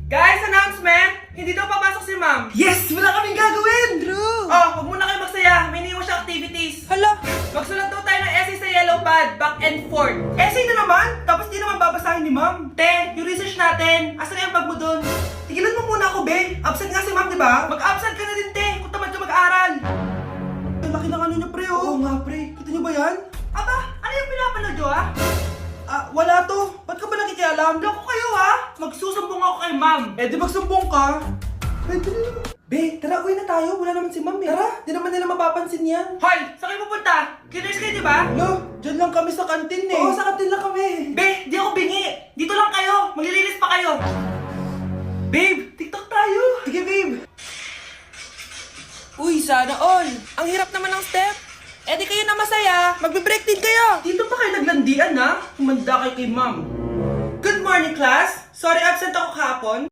Guys, announcement! Hindi daw papasok si ma'am. Yes! Wala kaming gagawin! True! Oh, huwag muna kayo magsaya. May iniwan siya activities. Hala! Magsulat daw tayo ng essay sa yellow pad, back and forth. Essay na naman! Tapos di naman babasahin ni ma'am. Te, yung research natin. Asan na yung bag mo dun? Tigilan mo muna ako, be. Absent nga si ma'am, di ba? Mag-absent ka na din, te. Kung tamad ka mag-aaral. Ang laki ng ano niya, pre, oh. Oo nga, pre. Kita niyo ba yan? Aba, ano yung pinapanood nyo, ha? Wala to. Ba't ka ba nakikialam? Loko kayo, ha? Magsusumbong ako kay ma'am. Eh, di magsumbong ka. Pwede na naman. Be, tara, uwi na tayo. Wala naman si ma'am, eh. Tara, di naman nila mapapansin yan. Hoy, saan kayo pupunta? Cleaners kayo, di ba? Lo, dyan lang kami sa kantin, eh. Oo, sa kantin lang kami. Be, di ako bingi. Dito lang kayo. Maglilinis pa kayo. Babe, TikTok tayo. Sige, babe. Uy, sana all! Ang hirap naman ng step! Eh di kayo na masaya! Magbe-break din kayo! Dito pa kayo naglandian, ha? Humanda kayo kay ma'am. Good morning, class. Sorry, absent ako kahapon.